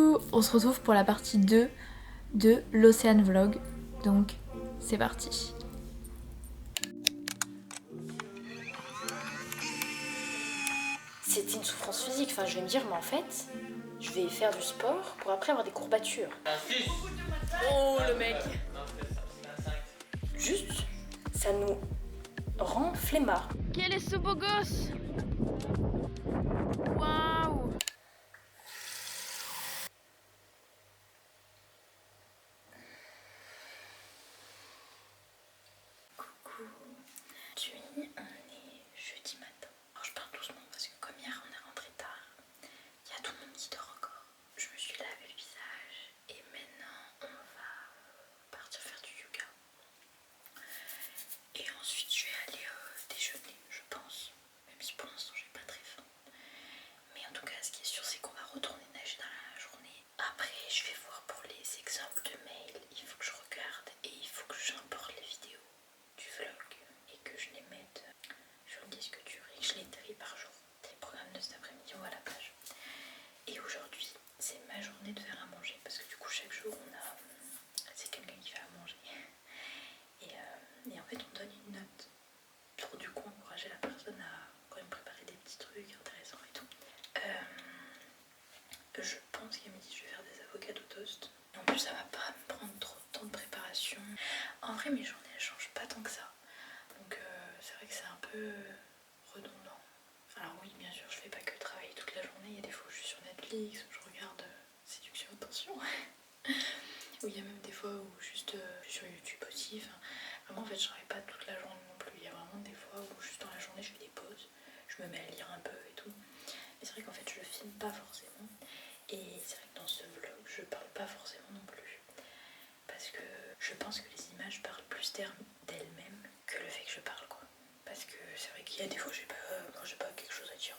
Coucou, on se retrouve pour la partie 2 de l'Océan Vlog, donc c'est parti. C'était une souffrance physique, enfin je vais me dire mais en fait, je vais faire du sport pour après avoir des courbatures. Oh le mec. Juste, ça nous rend flemmards. Quel est ce beau gosse? Waouh! Coucou, aujourd'hui on est jeudi matin. Alors je parle doucement parce que comme hier on est rentré tard, il y a tout le monde qui dort encore. Je me suis lavé le visage et maintenant on va partir faire du yoga. Et ensuite je vais aller déjeuner, je pense. Même si pour l'instant j'ai pas très faim. Mais en tout cas ce qui est sûr c'est qu'on va retourner nager dans la journée. Après je vais voir pour les exemples de mails. Il faut que je regarde et il faut que j'importe les vidéos du vlog et que je les mette sur le disque dur et que je les trie par jour. C'est le programme de cet après-midi, on va à la plage. Et aujourd'hui c'est ma journée de faire à manger parce que du coup chaque jour on a c'est quelqu'un qui fait à manger et en fait on donne une note pour du coup encourager la personne à quand même préparer des petits trucs intéressants et tout. Je pense qu'elle me dit je vais faire des avocats au toast. En plus ça va pas me prendre trop de temps de préparation. En vrai mes journées elles changent pas tant que ça. Donc c'est vrai que c'est un peu redondant. Alors oui bien sûr je fais pas que travailler toute la journée. Il y a des fois où je suis sur Netflix, où je regarde Séduction et Tension. Ou il y a même des fois où juste je suis sur YouTube aussi. Enfin, vraiment en fait je travaille pas toute la journée non plus. Il y a vraiment des fois où juste dans la journée je fais des pauses. Je me mets à lire un peu et tout. Et c'est vrai qu'en fait je filme pas forcément. Et c'est vrai que dans ce vlog, je parle pas forcément non plus. Parce que je pense que les images parlent plus d'elles-mêmes que le fait que je parle, quoi. Parce que c'est vrai qu'il y a des fois, quand j'ai pas quelque chose à dire.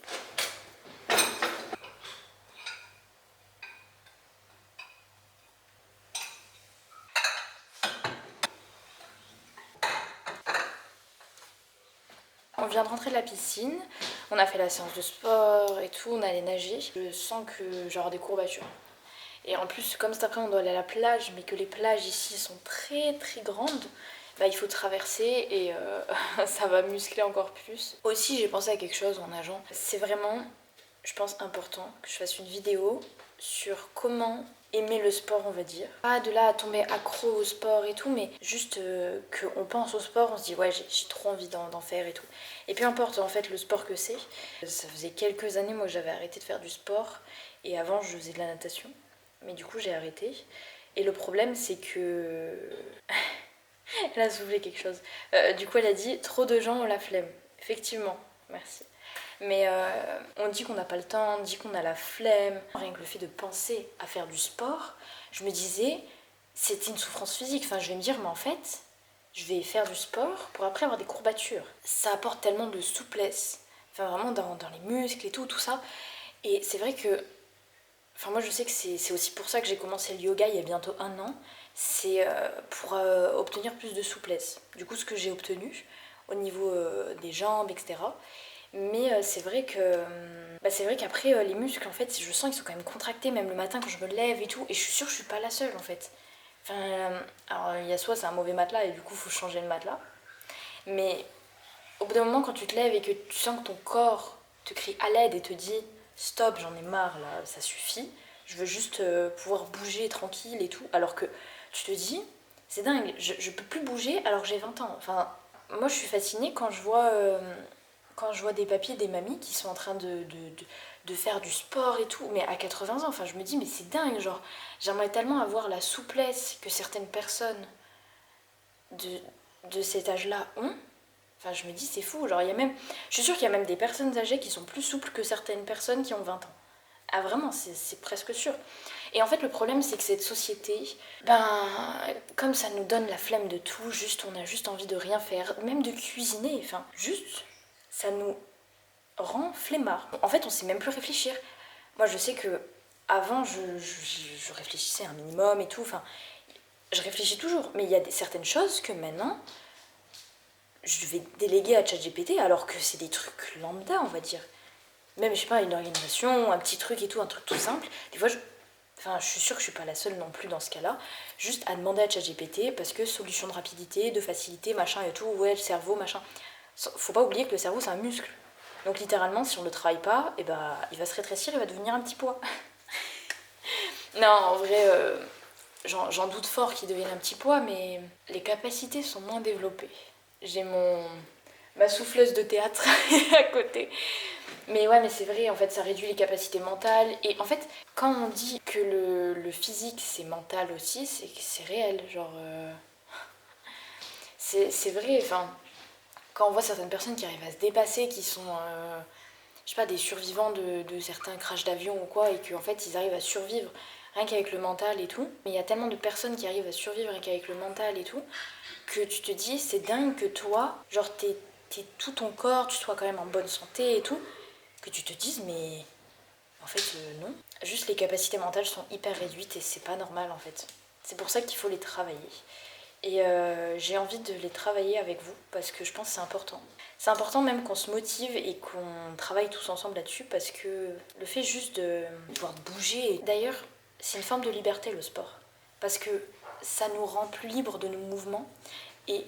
On vient de rentrer de la piscine, on a fait la séance de sport et tout, on allait nager. Je sens que j'aurai des courbatures. Et en plus, comme cet après on doit aller à la plage, mais que les plages ici sont très très grandes, bah, il faut traverser et ça va muscler encore plus. Aussi, j'ai pensé à quelque chose en nageant. C'est vraiment, je pense, important que je fasse une vidéo sur comment aimer le sport, on va dire. Pas de là à tomber accro au sport et tout, mais juste qu'on pense au sport, on se dit ouais j'ai trop envie d'en faire et tout. Et peu importe en fait le sport que c'est. Ça faisait quelques années moi que j'avais arrêté de faire du sport et avant je faisais de la natation. Mais du coup j'ai arrêté. Et le problème c'est que... Elle a soufflé quelque chose. Du coup elle a dit trop de gens ont la flemme. Effectivement, merci. Mais on dit qu'on n'a pas le temps, on dit qu'on a la flemme. Rien que le fait de penser à faire du sport, je me disais, c'était une souffrance physique. Enfin, je vais me dire, mais en fait, je vais faire du sport pour après avoir des courbatures. Ça apporte tellement de souplesse, enfin vraiment dans les muscles et tout ça. Et c'est vrai que, enfin moi je sais que c'est aussi pour ça que j'ai commencé le yoga il y a bientôt 1 an. C'est pour obtenir plus de souplesse. Du coup, ce que j'ai obtenu au niveau des jambes, etc. Mais c'est vrai que c'est vrai qu'après les muscles en fait je sens qu'ils sont quand même contractés même le matin quand je me lève et tout et je suis sûre que je suis pas la seule en fait. Enfin, alors il y a soit c'est un mauvais matelas et du coup il faut changer le matelas. Mais au bout d'un moment quand tu te lèves et que tu sens que ton corps te crie à l'aide et te dit stop j'en ai marre là ça suffit, je veux juste pouvoir bouger tranquille et tout alors que tu te dis c'est dingue je peux plus bouger alors que j'ai 20 ans. Enfin moi je suis fascinée quand je vois des papiers, des mamies qui sont en train de faire du sport et tout, mais à 80 ans, enfin je me dis mais c'est dingue, genre j'aimerais tellement avoir la souplesse que certaines personnes de cet âge-là ont. Enfin je me dis c'est fou, genre il y a même, je suis sûre qu'il y a même des personnes âgées qui sont plus souples que certaines personnes qui ont 20 ans. Ah vraiment, c'est presque sûr. Et en fait le problème c'est que cette société, comme ça nous donne la flemme de tout, juste on a juste envie de rien faire, même de cuisiner, enfin juste ça nous rend flemmard. En fait, on sait même plus réfléchir. Moi, je sais que avant, je réfléchissais un minimum et tout. Enfin, je réfléchis toujours. Mais il y a certaines choses que maintenant, je vais déléguer à ChatGPT alors que c'est des trucs lambda, on va dire. Même, je sais pas, une organisation, un petit truc et tout, un truc tout simple. Des fois, Enfin, je suis sûre que je suis pas la seule non plus dans ce cas-là. Juste à demander à ChatGPT parce que solution de rapidité, de facilité, machin et tout. Ouais, le cerveau, machin. Faut pas oublier que le cerveau, c'est un muscle. Donc littéralement, si on le travaille pas, et bah, il va se rétrécir, il va devenir un petit poids. Non, en vrai, j'en doute fort qu'il devienne un petit poids, mais les capacités sont moins développées. J'ai ma souffleuse de théâtre à côté. Mais ouais, mais c'est vrai, en fait, ça réduit les capacités mentales. Et en fait, quand on dit que le physique, c'est mental aussi, c'est que c'est réel. Genre, c'est vrai, enfin, quand on voit certaines personnes qui arrivent à se dépasser, qui sont, je sais pas, des survivants de certains crashs d'avion ou quoi, et qu'en fait, ils arrivent à survivre rien qu'avec le mental et tout. Mais il y a tellement de personnes qui arrivent à survivre rien qu'avec le mental et tout, que tu te dis, c'est dingue que toi, genre, t'es tout ton corps, tu sois quand même en bonne santé et tout, que tu te dises, mais en fait, non. Juste les capacités mentales sont hyper réduites et c'est pas normal en fait. C'est pour ça qu'il faut les travailler. Et j'ai envie de les travailler avec vous parce que je pense que c'est important. C'est important même qu'on se motive et qu'on travaille tous ensemble là-dessus parce que le fait juste de pouvoir bouger. D'ailleurs, c'est une forme de liberté le sport. Parce que ça nous rend plus libres de nos mouvements. Et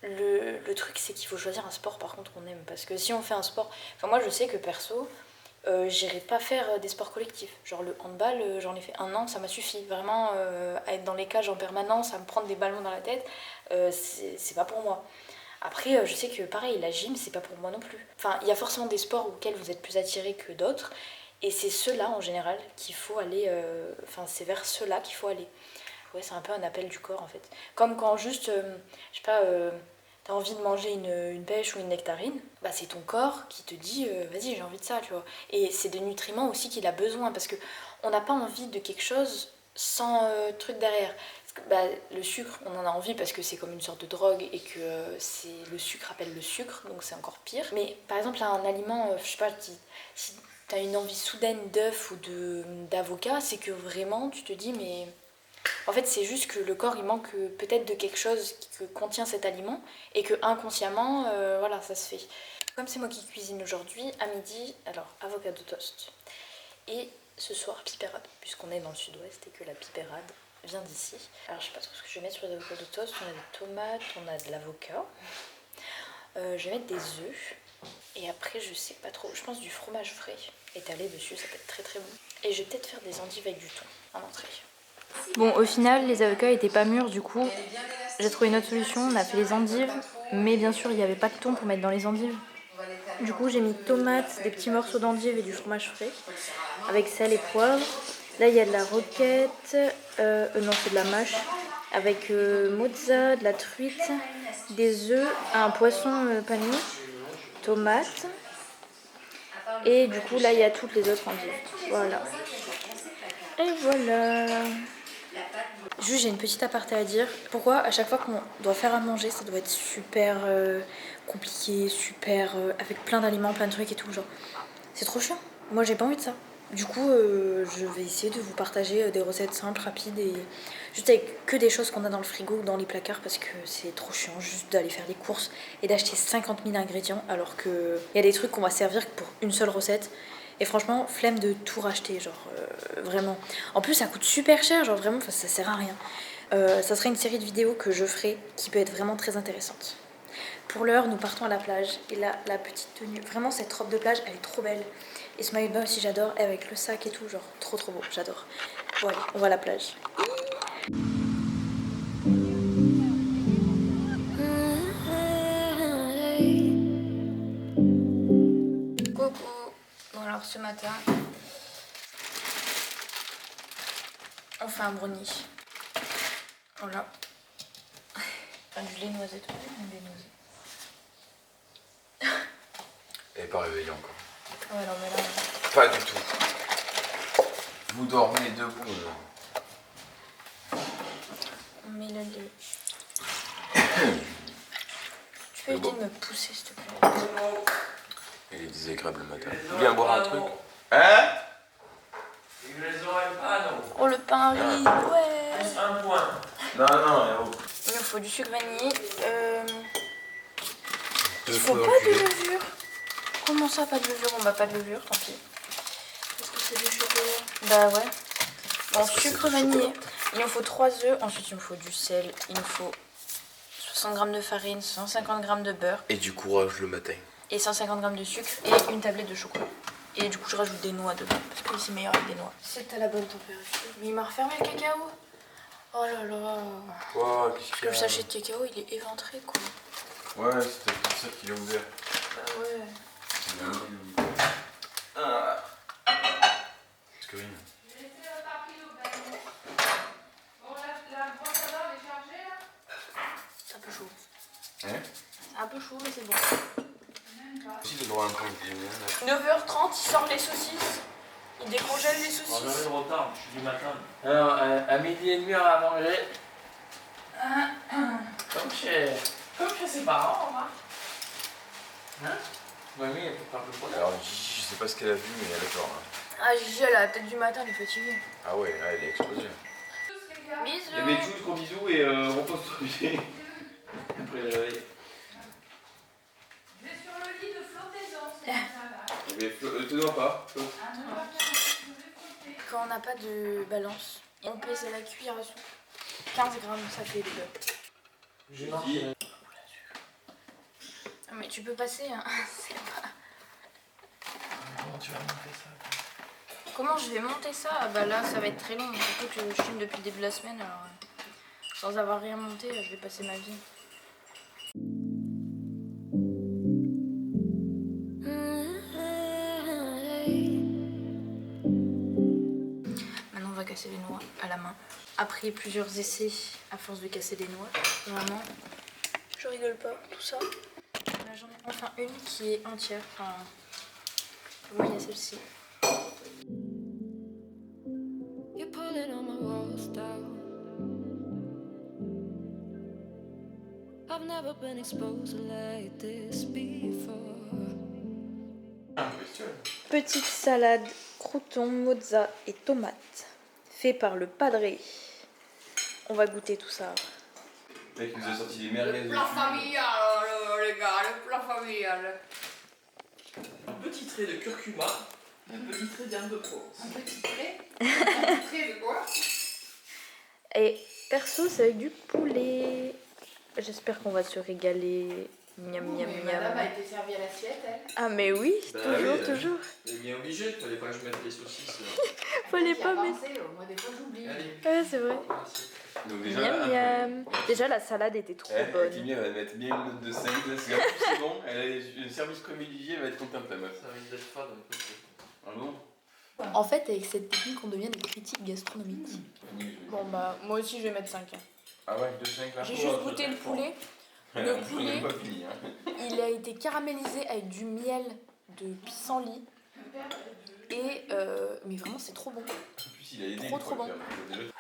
le truc, c'est qu'il faut choisir un sport par contre qu'on aime. Parce que si on fait un sport. Enfin, moi je sais que perso, j'irai pas faire des sports collectifs. Genre le handball, j'en ai fait 1 an, ça m'a suffi. Vraiment, à être dans les cages en permanence, à me prendre des ballons dans la tête, c'est pas pour moi. Après, je sais que pareil, la gym, c'est pas pour moi non plus. Enfin, il y a forcément des sports auxquels vous êtes plus attirés que d'autres. Et c'est ceux-là, en général, qu'il faut aller... Enfin, c'est vers ceux-là qu'il faut aller. Ouais, c'est un peu un appel du corps, en fait. Comme quand juste, je sais pas... t'as envie de manger une pêche ou une nectarine, bah c'est ton corps qui te dit vas-y j'ai envie de ça, tu vois. Et c'est des nutriments aussi qu'il a besoin parce que on n'a pas envie de quelque chose sans truc derrière. Parce que, bah, le sucre, on en a envie parce que c'est comme une sorte de drogue et que le sucre appelle le sucre, donc c'est encore pire. Mais par exemple un aliment, je sais pas, si t'as une envie soudaine d'œuf ou d'avocat, c'est que vraiment tu te dis mais... En fait, c'est juste que le corps, il manque peut-être de quelque chose que contient cet aliment et que inconsciemment, voilà, ça se fait. Comme c'est moi qui cuisine aujourd'hui, à midi, alors avocado toast. Et ce soir, pipérade, puisqu'on est dans le sud-ouest et que la pipérade vient d'ici. Alors, je sais pas trop ce que je vais mettre sur les avocados toast. On a des tomates, on a de l'avocat. Je vais mettre des œufs. Et après, je sais pas trop, je pense du fromage frais étalé dessus, ça peut être très très bon. Et je vais peut-être faire des endives avec du thon en entrée. Bon, au final, les avocats étaient pas mûrs, du coup, j'ai trouvé une autre solution. On a fait les endives, mais bien sûr, il n'y avait pas de thon pour mettre dans les endives. Du coup, j'ai mis tomates, des petits morceaux d'endives et du fromage frais, avec sel et poivre. Là, il y a de la roquette, non, c'est de la mâche, avec mozza, de la truite, des œufs, un poisson pané, tomates. Et du coup, là, il y a toutes les autres endives. Voilà. Et voilà. Juste, j'ai une petite aparté à dire. Pourquoi à chaque fois qu'on doit faire à manger, ça doit être super compliqué, super avec plein d'aliments, plein de trucs et tout, genre. C'est trop chiant. Moi, j'ai pas envie de ça. Du coup, je vais essayer de vous partager des recettes simples, rapides et juste avec que des choses qu'on a dans le frigo ou dans les placards parce que c'est trop chiant juste d'aller faire des courses et d'acheter 50 000 ingrédients alors qu'il y a des trucs qu'on va servir pour une seule recette. Et franchement, flemme de tout racheter, genre vraiment. En plus, ça coûte super cher, genre vraiment, ça sert à rien. Ça serait une série de vidéos que je ferai qui peut être vraiment très intéressante. Pour l'heure, nous partons à la plage. Et là, la petite tenue, vraiment cette robe de plage, elle est trop belle. Et ce maillot de bain aussi, j'adore. Et avec le sac et tout, genre trop trop beau, j'adore. Bon allez, on va à la plage. Coucou. Bon alors ce matin, on fait un brownie. Voilà. Enfin, du lait noisette, du lait noisette. Elle n'est pas réveillée encore. Ouais, non, mais là... Pas du tout. Vous dormez debout. On met le lait. Tu peux éviter de me pousser, s'il te plaît. Il est désagréable le matin. Viens boire un truc. Hein? Il ne les aurait pas, non. Oh, le pain riz, ouais. Un point. Non, non, Il nous faut du sucre vanillé. Il il faut pas de levure. Comment ça, pas de levure? On n'a pas de levure, tant pis. Est-ce que c'est du chocolat? Bah ouais. En sucre vanillé, il en faut 3 œufs. Ensuite, il me faut du sel. Il me faut 60 g de farine, 150 g de beurre. Et du courage le matin. Et 150 g de sucre et une tablette de chocolat. Et du coup, je rajoute des noix dedans parce que c'est meilleur avec des noix. C'est à la bonne température. Mais il m'a refermé le cacao. Oh là là. Wow, Parce que le sachet de cacao, il est éventré quoi. Ouais, c'était pour ça qu'il a ouvert. Bah ouais. Parce que oui. C'est un peu chaud. Hein? C'est un peu chaud, mais c'est bon. Si le droit à un point de vue, 9h30, il sort les saucisses. Il décongèle les On saucisses. avait le retard, je suis du matin. Alors, à midi et demi, on va manger. Comme chez ses parents, hein? Mamie, elle peut faire le problème. Alors Gigi, je sais pas ce qu'elle a vu, mais elle a peur. Hein. Ah, Gigi, elle a peut-être du matin, elle est fatiguée. Ah ouais, là, elle est explosée. Bisous. Les bisous, gros bisous et repose-toi bien. Après le réveil. Je vais sur le lit de flottaison, c'est ça va. Mais te dois pas. Quand on n'a pas de balance, on pèse à la cuillère à soupe. 15 grammes, ça fait le beurre. J'ai marqué. Ah, mais tu peux passer, hein. C'est pas... Comment tu vas monter ça? Comment je vais monter ça? Ah bah là, ça va être très long. Surtout que je filme depuis le début de la semaine, alors sans avoir rien monté, je vais passer ma vie. Maintenant, on va casser les noix à la main. Après plusieurs essais, à force de casser les noix, vraiment, je rigole pas, tout ça. Là, j'en ai enfin une qui est entière. Enfin, moi, il y a celle-ci. You're pulling on my walls down. I've never been exposed like this before. Petite salade, croûtons, mozza et tomates. Fait par le padré. On va goûter tout ça. Le mec, il nous a sorti des merguez. Le plat familial, les gars, le plat familial. Un petit trait de curcuma, un petit trait d'herbe de Provence. Un petit trait. Un petit trait de quoi? Et perso, c'est avec du poulet. J'espère qu'on va se régaler. Miam miam Mais madame a miam. été servie à l'assiette, elle. Ah mais oui, Bah toujours, oui, toujours. C'est bien obligé, fallait pas que je mette les saucisses. Fallait Qui a pas mettre. pensé, moi des fois j'oublie. Allez. Ouais, c'est vrai. Donc Miam miam. Déjà, la salade était trop bonne. Kimi, elle va mettre bien une note de 5. Là, c'est bon. Elle a un service privilégié, elle va être contente, la meuf. Ça risque d'être fade. Ah bon? En fait, avec cette technique, on devient des critiques gastronomiques. Bon bah, moi aussi, je vais mettre 5. Ah ouais, 2-5 là. J'ai juste goûté le poulet. Le On poulet, n'est pas fini. Hein. il a été caramélisé avec du miel de pissenlit. Et mais vraiment, c'est trop bon. En plus, il a aidé. Trop, lui, trop pour bon. le faire. Déjà,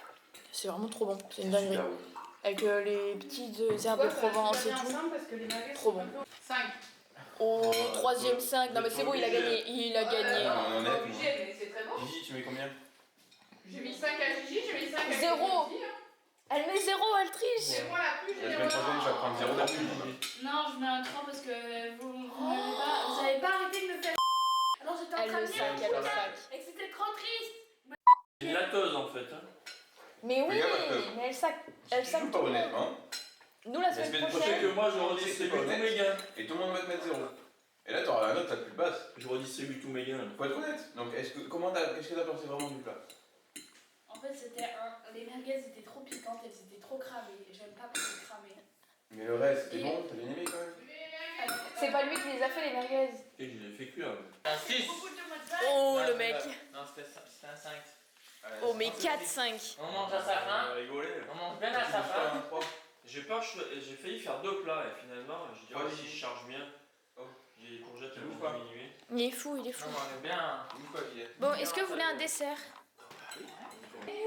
C'est vraiment trop bon. C'est une c'est dinguerie. super bon. Avec les petites herbes de Provence et tout. Trop bon. 5. Au troisième 5. Non mais c'est bon, il a gagné. Il a gagné. Non, on est honnête, Obligé, mais c'est très bon. Gigi, tu mets combien? J'ai mis 5 à Gigi, j'ai mis 5 à Zéro. Gigi, hein. Elle met 0, elle triche. C'est moi la plus La semaine prochaine, je vais prendre 0 de plus. Non, je mets un 3 parce que vous avez pas arrêté de me faire. Alors j'étais en Elle train le de sac, lire elle le sac. et que c'était trop triste. C'est une latteuse en fait. Hein. Mais oui, Regarde un peu. mais elle sac Tu joues pas tout le honnête, monde. hein? Nous la La semaine semaine C'est prochaine. que moi je redistribue tous honnête. mes gains. Et tout le monde va te mettre 0. Et là, t'auras la note la plus basse. Je redistribue tous mes gains. Faut être honnête. Donc, qu'est-ce que t'as pensé vraiment du plat? En fait, c'était les merguez étaient trop piquantes, elles étaient trop cramées. J'aime pas quand c'est cramé. Mais le reste, c'était bon, t'as bien aimé quand même? C'est pas lui qui les a fait les merguez. Et je l'ai fait cuire. Un 6. Oh le mec. Non, c'était un 5. Oh mais 4-5. On mange à sa faim. Rigoler. On mange bien à sa faim. J'ai failli faire 2 plats et finalement, j'ai dit, Ouais, si je charge bien. Oh. J'ai des courgettes Tu à bouffes pas. diminuer. Il est fou, il est fou. Non, on est bien. Ou quoi, Guillet? Bon, est-ce que vous voulez un dessert? Alors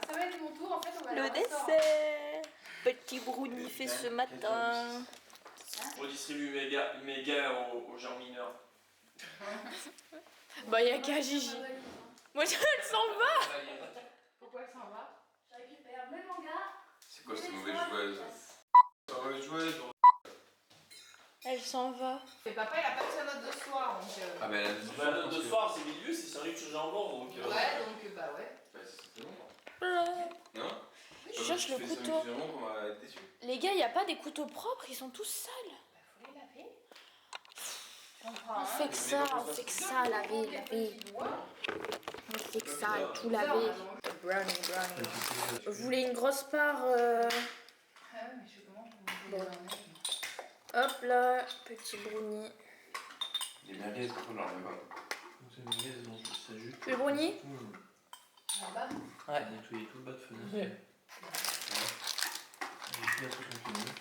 ça va être mon tour, en fait, on va aller Le au restaurant. dessert. Petit brownie fait ce matin. Je redistribue mes gains aux gens mineurs. Bah y'a qu'à Gigi. Moi elle s'en va. Pourquoi elle s'en va? Je récupère mes mangas. C'est quoi cette mauvaise joueuse? Mauvaise joueuse? Elle s'en va. Et papa, il a pas de sa note de soir, donc... Ah ben La note de soir, c'est milieu, c'est sandwich au jambon, donc... Ouais, donc bah ouais. Bah c'est bon. Non? Je cherche le couteau. Vraiment qu'on va être déçus. Les gars, il n'y a pas des couteaux propres, ils sont tous sales. Faut les laver. On fait que ça, laver. On fait que ça, tout laver. Brownie. Vous voulez une grosse part Ah ouais, mais je sais comment vous Bon. Hop là, petit brownie. Les merguez, par contre, j'en ai pas. C'est une merguez, donc c'est juste... Le brownie Là-bas. Ouais, nettoyer tout le bas de fenêtre. Ouais. J'ai fait un truc un peu mieux.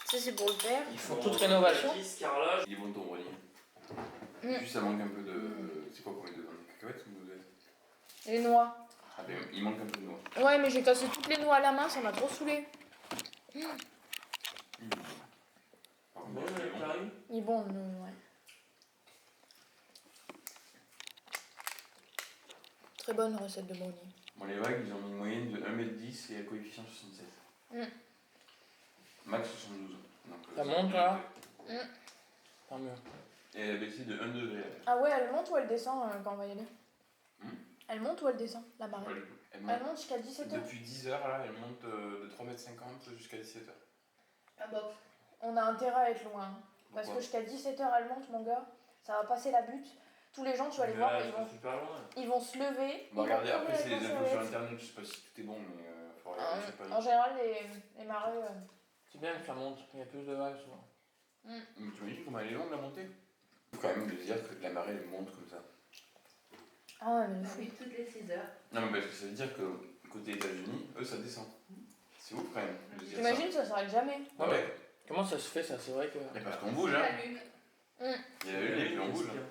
Ça, c'est pour le père. Ils font toute rénovation. Il est bon ton brownie. Juste ça manque un peu de... C'est quoi qu'on met dedans? Des cacahuètes ou des noisettes? Les noix. Ah ben il manque un peu de noix. Ouais, mais j'ai cassé toutes les noix à la main, ça m'a trop saoulé. Par contre, Bon, il est bon. Clarisse. Il est bon, ouais. Très bonne recette de brownie. Bon, les vagues, ils ont mis une moyenne de 1m10 et un coefficient 67. Max 72. Donc, Ça c'est monte, bien là fait. Tant mieux. Et la baissée de 1 degré. là. Ah ouais, elle monte ou elle descend quand on va y aller? Hmm. Elle monte ou elle descend, la marée? Pas du tout. Elle Elle monte. monte jusqu'à 17h. Depuis 10h, là, elle monte de 3,50 m jusqu'à 17h. Ah bah. On a intérêt à être loin. Hein. Parce que Pourquoi? jusqu'à 17h, elle monte, mon gars. Ça va passer la butte. Tous les gens, tu vas les voir, Super loin. ils vont se lever. Bah, ils regardez, vont après, courir c'est les avec infos leurs sur serviettes. internet, je sais pas si tout est bon, mais faut regarder, je sais pas. En général, les marées. C'est bien que ça monte, il y a plus de vagues souvent. Mais tu imagines comment elle est longue la montée? Faut quand même de dire que la marée elle monte comme ça. Ah ouais, mais le fou. Oui, toutes les 6 heures. Non, mais parce que ça veut dire que côté États-Unis, eux ça descend. C'est ouf quand même de dire T'imagines, ça s'arrête jamais. ça. Ouais, Comment ça se fait ça? C'est vrai que... mais parce qu'on bouge, C'est hein. la lune. Il y a la lune et puis on bouge. Hein.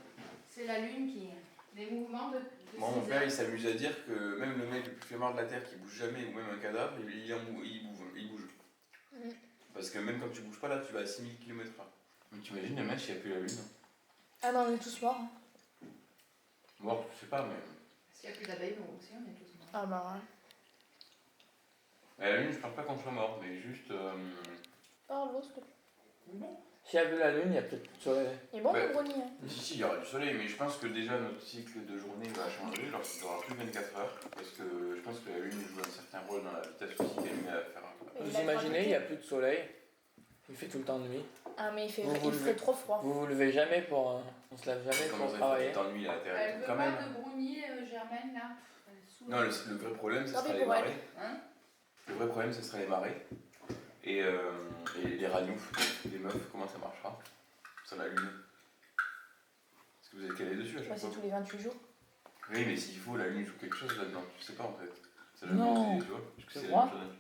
C'est la lune qui... Les mouvements de Moi, mon 6 père heures. il s'amuse à dire que même le mec le plus flemmard de la terre qui bouge jamais, ou même un cadavre, il bouge. Parce que même quand tu bouges pas là, tu vas à 6000 km/h. Mais tu imagines le match, il n'y a plus la lune. Ah non, on est tous morts. Mort, je sais pas, mais. S'il n'y a plus d'abeilles, bon, aussi, on est tous morts. Ah bah ouais. La lune, je parle pas qu'on soit mort, mais juste. Parle l'eau, s'il te plaît. S'il y a plus la lune, il y a peut-être plus de soleil. Il est bon, Ouais. le brownie. Hein. Si, il y aura du soleil, mais je pense que déjà notre cycle de journée va changer, genre il n'y aura plus 24 heures, parce que je pense que la lune joue un certain rôle dans la vitesse aussi qu'elle met à faire. Et Vous la imaginez, gravité. il n'y a plus de soleil. Il fait tout le temps nuit. Ah, mais il fait Vous fait trop froid. Vous vous levez jamais pour... on se lève jamais Comment pour ça travailler. fait t'ennuies la terre et Elle tout, veut quand pas même. de brownie, Germaine, là. Elle est saoule. Non, le vrai problème, ce Tant sera pis les pour elle. marées. Hein? Le vrai problème, ce sera les marées. Et les ranoufs, les meufs, comment ça marchera sur la lune? Est-ce que vous êtes calé dessus à Bah, chaque c'est fois? tous les 28 jours. Oui, mais s'il faut, la lune joue quelque chose là-dedans, je sais pas en fait. Ça Non. tu vois, parce que Je c'est crois. la même chose.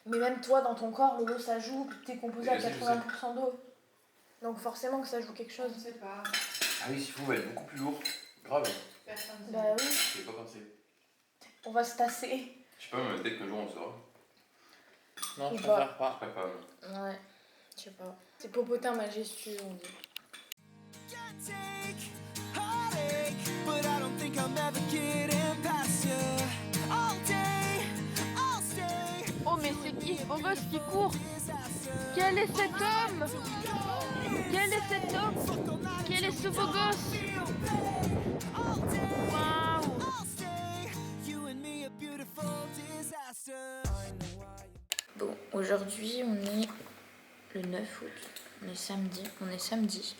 Mais même toi, dans ton corps, l'eau, ça joue. T'es composé à Je sais, je 80% d'eau. Donc forcément que ça joue quelque Je chose. ne sais pas. Ah oui, s'il faut, va être beaucoup plus lourd. Grave. Personne ne sait. Bah oui, Je sais pas quand c'est. on va se tasser. Je sais pas, mais peut-être qu'un jour on saura. Non, Ou je pas. préfère pas. Je sais pas. Ouais, je sais pas. C'est popotin majestueux, on dit. But I don't think I'm ever getting past you. All day, I'll stay. Oh, mais c'est qui ce beau gosse qui court? Quel est cet homme? Quel est cet homme? Quel est ce beau gosse? Waouh! You and me a beautiful disaster. Bon, aujourd'hui on est le 9 août, on est samedi.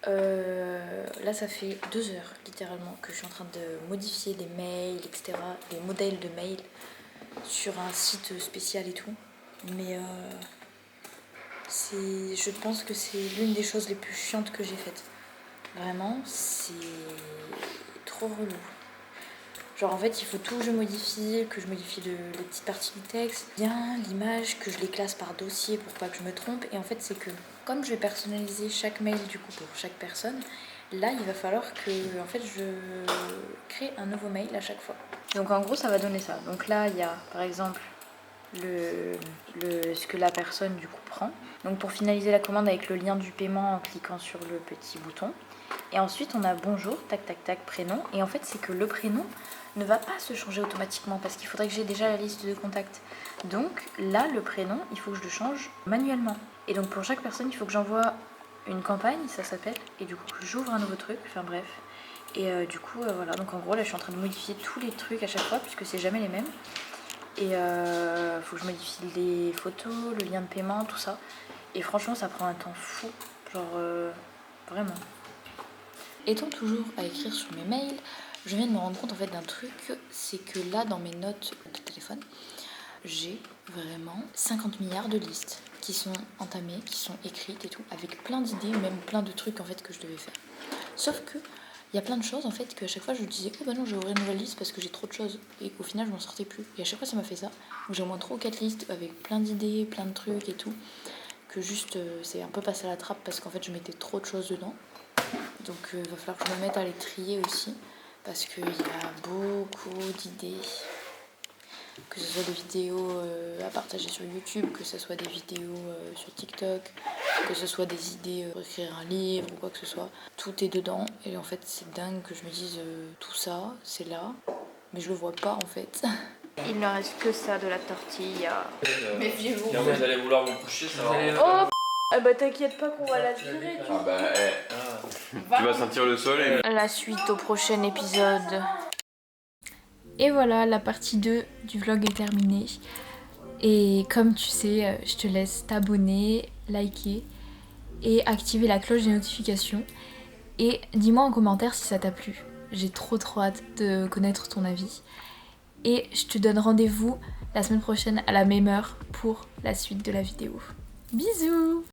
Là ça fait 2 heures littéralement que je suis en train de modifier des mails, etc. Des modèles de mails sur un site spécial et tout. Mais je pense que c'est l'une des choses les plus chiantes que j'ai faites. Vraiment, c'est trop relou. Genre en fait il faut tout que je modifie les petites parties du texte, bien l'image, que je les classe par dossier pour pas que je me trompe. Et en fait c'est que comme je vais personnaliser chaque mail du coup pour chaque personne, là il va falloir que en fait je crée un nouveau mail à chaque fois. Donc en gros ça va donner ça. Donc là il y a par exemple ce que la personne du coup prend. Donc pour finaliser la commande avec le lien du paiement en cliquant sur le petit bouton. Et ensuite on a bonjour, tac tac tac, prénom. Et en fait c'est que le prénom ne va pas se changer automatiquement parce qu'il faudrait que j'ai déjà la liste de contacts. Donc là le prénom il faut que je le change manuellement. Et donc pour chaque personne il faut que j'envoie une campagne, ça s'appelle. Et du coup que j'ouvre un nouveau truc, enfin bref. Et du coup voilà, donc en gros là je suis en train de modifier tous les trucs à chaque fois puisque c'est jamais les mêmes. Et faut que je modifie les photos, le lien de paiement, tout ça. Et franchement ça prend un temps fou, genre vraiment. Étant toujours à écrire sur mes mails, je viens de me rendre compte en fait d'un truc, c'est que là dans mes notes de téléphone, j'ai vraiment 50 milliards de listes qui sont entamées, qui sont écrites et tout, avec plein d'idées, même plein de trucs en fait que je devais faire. Sauf que il y a plein de choses en fait qu'à chaque fois je disais oh bah non je vais ouvrir une nouvelle liste parce que j'ai trop de choses et qu'au final je m'en sortais plus. Et à chaque fois ça m'a fait ça, où j'ai au moins 3 ou 4 listes avec plein d'idées, plein de trucs et tout, que juste c'est un peu passé à la trappe parce qu'en fait je mettais trop de choses dedans. Donc il va falloir que je me mette à les trier aussi parce qu'il y a beaucoup d'idées. Que ce soit des vidéos à partager sur YouTube, que ce soit des vidéos sur TikTok, que ce soit des idées pour écrire un livre ou quoi que ce soit. Tout est dedans et en fait c'est dingue que je me dise tout ça, c'est là, mais je le vois pas en fait. Il ne reste que ça de la tortilla. Méfiez-vous. Quand vous allez vouloir vous coucher, ça va. Oh ah bah t'inquiète pas qu'on va la virer. Ah bah, tu vas sentir le sol et... La suite au prochain épisode. Et voilà, la partie 2 du vlog est terminée. Et comme tu sais, je te laisse t'abonner, liker et activer la cloche des notifications. Et dis-moi en commentaire si ça t'a plu. J'ai trop hâte de connaître ton avis. Et je te donne rendez-vous la semaine prochaine à la même heure pour la suite de la vidéo. Bisous!